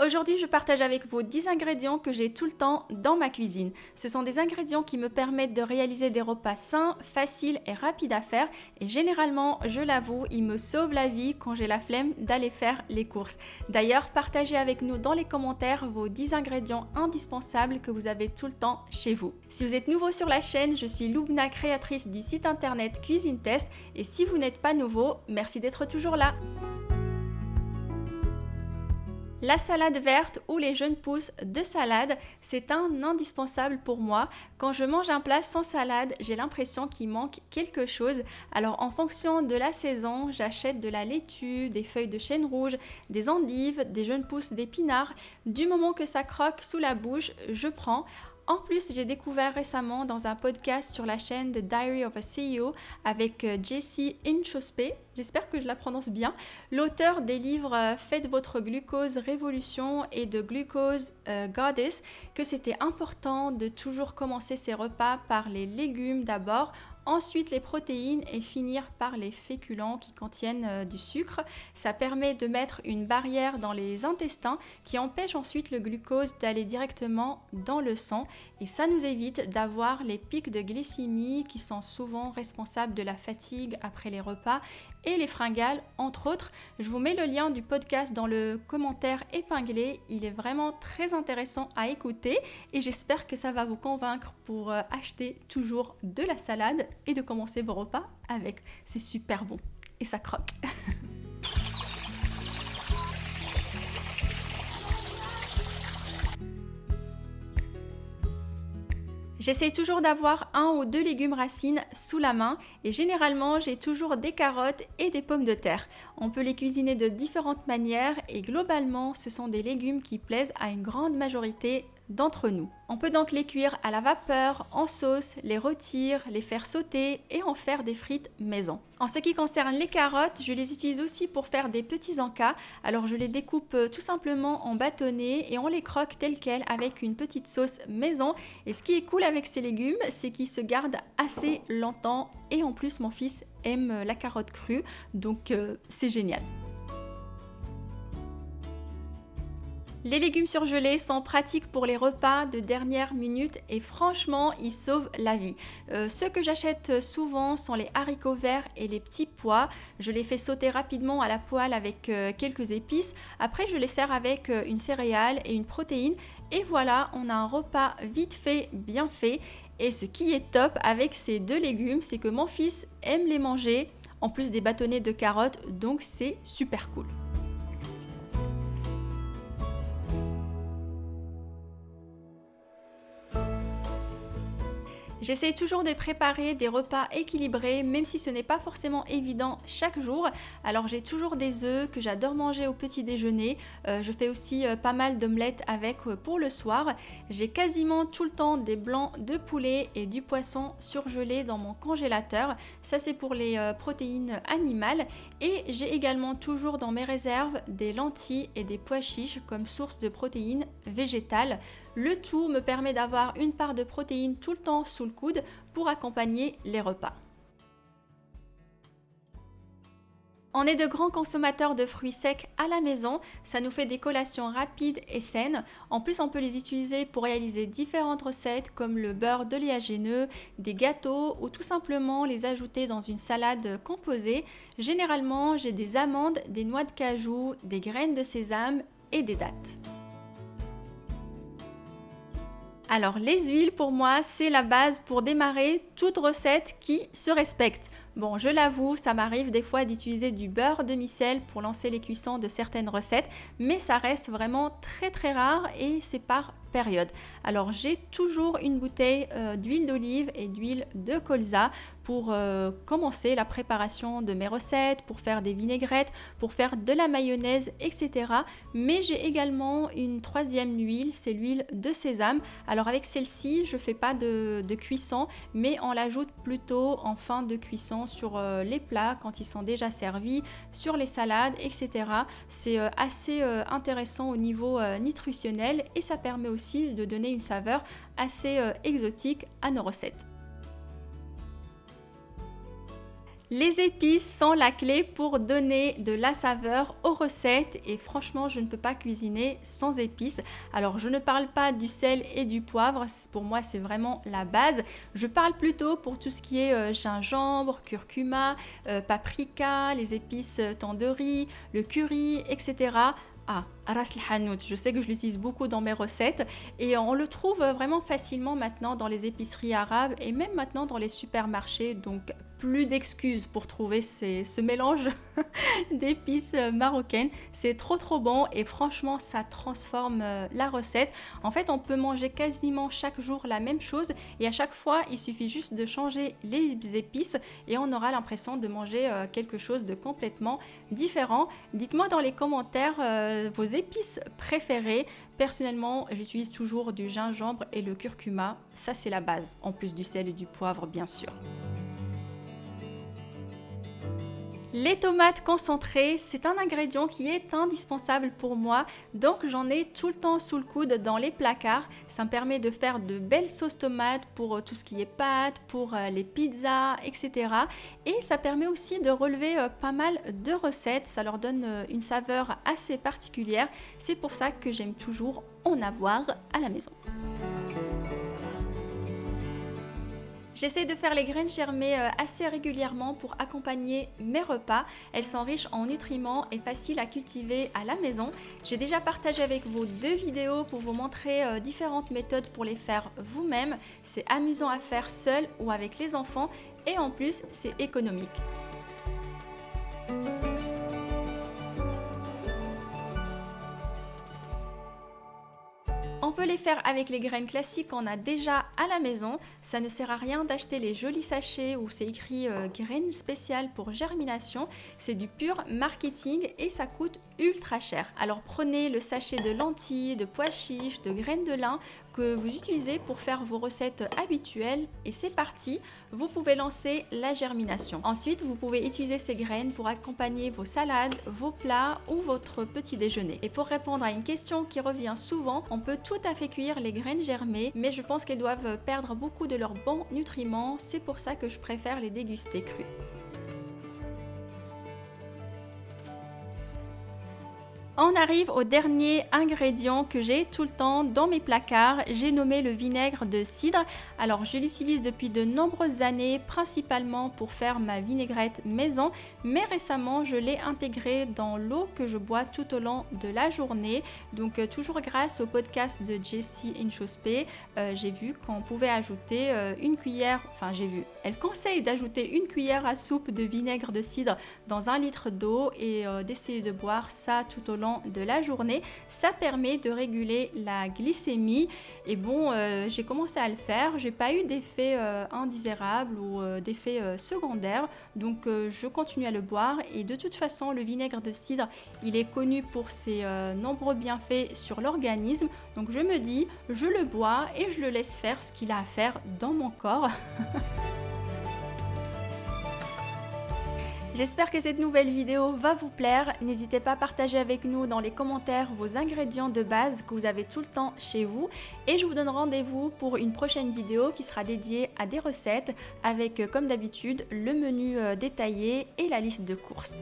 Aujourd'hui, je partage avec vous 10 ingrédients que j'ai tout le temps dans ma cuisine. Ce sont des ingrédients qui me permettent de réaliser des repas sains, faciles et rapides à faire. Et généralement, je l'avoue, ils me sauvent la vie quand j'ai la flemme d'aller faire les courses. D'ailleurs, partagez avec nous dans les commentaires vos 10 ingrédients indispensables que vous avez tout le temps chez vous. Si vous êtes nouveau sur la chaîne, je suis Loubna, créatrice du site internet Cuisine Test. Et si vous n'êtes pas nouveau, merci d'être toujours là. La salade verte ou les jeunes pousses de salade, c'est un indispensable pour moi. Quand je mange un plat sans salade, j'ai l'impression qu'il manque quelque chose. Alors en fonction de la saison, j'achète de la laitue, des feuilles de chêne rouge, des endives, des jeunes pousses d'épinards. Du moment que ça croque sous la bouche, je prends. En plus, j'ai découvert récemment dans un podcast sur la chaîne The Diary of a CEO avec Jessie Inchauspé, j'espère que je la prononce bien, l'auteur des livres Faites votre glucose révolution et de Glucose Goddess, que c'était important de toujours commencer ses repas par les légumes d'abord, ensuite les protéines et finir par les féculents qui contiennent du sucre. Ça permet de mettre une barrière dans les intestins qui empêche ensuite le glucose d'aller directement dans le sang et ça nous évite d'avoir les pics de glycémie qui sont souvent responsables de la fatigue après les repas et les fringales entre autres. Je vous mets le lien du podcast dans le commentaire épinglé, il est vraiment très intéressant à écouter et j'espère que ça va vous convaincre pour acheter toujours de la salade et de commencer vos repas avec. C'est super bon et ça croque. J'essaye toujours d'avoir un ou deux légumes racines sous la main et généralement j'ai toujours des carottes et des pommes de terre. On peut les cuisiner de différentes manières et globalement ce sont des légumes qui plaisent à une grande majorité d'entre nous. On peut donc les cuire à la vapeur, en sauce, les rôtir, les faire sauter et en faire des frites maison. En ce qui concerne les carottes, je les utilise aussi pour faire des petits encas. Alors je les découpe tout simplement en bâtonnets et on les croque telles quelles avec une petite sauce maison. Et ce qui est cool avec ces légumes, c'est qu'ils se gardent assez longtemps et en plus mon fils aime la carotte crue, donc c'est génial. Les légumes surgelés sont pratiques pour les repas de dernière minute et franchement, ils sauvent la vie. Ceux que j'achète souvent sont les haricots verts et les petits pois. Je les fais sauter rapidement à la poêle avec quelques épices. Après, je les sers avec une céréale et une protéine. Et voilà, on a un repas vite fait, bien fait. Et ce qui est top avec ces deux légumes, c'est que mon fils aime les manger, en plus des bâtonnets de carottes, donc c'est super cool. J'essaie toujours de préparer des repas équilibrés, même si ce n'est pas forcément évident chaque jour. Alors j'ai toujours des œufs que j'adore manger au petit déjeuner. Je fais aussi pas mal d'omelettes avec pour le soir. J'ai quasiment tout le temps des blancs de poulet et du poisson surgelé dans mon congélateur. Ça c'est pour les protéines animales. Et j'ai également toujours dans mes réserves des lentilles et des pois chiches comme source de protéines végétales. Le tout me permet d'avoir une part de protéines tout le temps sous le coude pour accompagner les repas. On est de grands consommateurs de fruits secs à la maison, ça nous fait des collations rapides et saines. En plus, on peut les utiliser pour réaliser différentes recettes comme le beurre d'oléagineux, des gâteaux ou tout simplement les ajouter dans une salade composée. Généralement, j'ai des amandes, des noix de cajou, des graines de sésame et des dattes. Alors les huiles pour moi c'est la base pour démarrer toute recette qui se respecte. Bon je l'avoue ça m'arrive des fois d'utiliser du beurre demi-sel pour lancer les cuissons de certaines recettes mais ça reste vraiment très rare et c'est par période. Alors j'ai toujours une bouteille d'huile d'olive et d'huile de colza pour commencer la préparation de mes recettes, pour faire des vinaigrettes, pour faire de la mayonnaise, etc. Mais j'ai également une troisième huile, c'est l'huile de sésame. Alors avec celle-ci, je ne fais pas de cuisson, mais on l'ajoute plutôt en fin de cuisson sur les plats quand ils sont déjà servis, sur les salades, etc. C'est assez intéressant au niveau nutritionnel et ça permet aussi de donner une saveur assez exotique à nos recettes. Les épices sont la clé pour donner de la saveur aux recettes et franchement, je ne peux pas cuisiner sans épices. Alors, je ne parle pas du sel et du poivre, pour moi, c'est vraiment la base. Je parle plutôt pour tout ce qui est gingembre, curcuma, paprika, les épices tandoori, le curry, etc. Ah, ras el hanout, je sais que je l'utilise beaucoup dans mes recettes et on le trouve vraiment facilement maintenant dans les épiceries arabes et même maintenant dans les supermarchés, donc plus d'excuses pour trouver ce mélange d'épices marocaines. C'est trop bon et franchement ça transforme la recette. En fait, on peut manger quasiment chaque jour la même chose et à chaque fois il suffit juste de changer les épices et on aura l'impression de manger quelque chose de complètement différent. Dites-moi dans les commentaires vos épices préférées. Personnellement, j'utilise toujours du gingembre et le curcuma. Ça, c'est la base, en plus du sel et du poivre, bien sûr. Les tomates concentrées, c'est un ingrédient qui est indispensable pour moi, donc j'en ai tout le temps sous le coude dans les placards. Ça me permet de faire de belles sauces tomates pour tout ce qui est pâtes, pour les pizzas, etc. Et ça permet aussi de relever pas mal de recettes, ça leur donne une saveur assez particulière. C'est pour ça que j'aime toujours en avoir à la maison. J'essaie de faire les graines germées assez régulièrement pour accompagner mes repas. Elles sont riches en nutriments et faciles à cultiver à la maison. J'ai déjà partagé avec vous 2 vidéos pour vous montrer différentes méthodes pour les faire vous-même. C'est amusant à faire seul ou avec les enfants et en plus c'est économique. On peut les faire avec les graines classiques qu'on a déjà à la maison. Ça ne sert à rien d'acheter les jolis sachets où c'est écrit graines spéciales pour germination. C'est du pur marketing et ça coûte ultra cher. Alors prenez le sachet de lentilles, de pois chiches, de graines de lin que vous utilisez pour faire vos recettes habituelles et c'est parti, vous pouvez lancer la germination. Ensuite, vous pouvez utiliser ces graines pour accompagner vos salades, vos plats ou votre petit déjeuner. Et pour répondre à une question qui revient souvent, on peut tout à fait cuire les graines germées, mais je pense qu'elles doivent perdre beaucoup de leurs bons nutriments, c'est pour ça que je préfère les déguster crues. On arrive au dernier ingrédient que j'ai tout le temps dans mes placards, j'ai nommé le vinaigre de cidre. Alors je l'utilise depuis de nombreuses années, principalement pour faire ma vinaigrette maison, mais récemment je l'ai intégré dans l'eau que je bois tout au long de la journée. Donc toujours grâce au podcast de Jessie Inchospé, j'ai vu qu'on pouvait ajouter une cuillère, elle conseille d'ajouter une cuillère à soupe de vinaigre de cidre dans 1 litre d'eau et d'essayer de boire ça tout au long de la journée. Ça permet de réguler la glycémie et bon, j'ai commencé à le faire, j'ai pas eu d'effet indésirable ou d'effet secondaire, donc je continue à le boire et de toute façon le vinaigre de cidre il est connu pour ses nombreux bienfaits sur l'organisme, donc je me dis je le bois et je le laisse faire ce qu'il a à faire dans mon corps. J'espère que cette nouvelle vidéo va vous plaire. N'hésitez pas à partager avec nous dans les commentaires vos ingrédients de base que vous avez tout le temps chez vous. Et je vous donne rendez-vous pour une prochaine vidéo qui sera dédiée à des recettes avec, comme d'habitude, le menu détaillé et la liste de courses.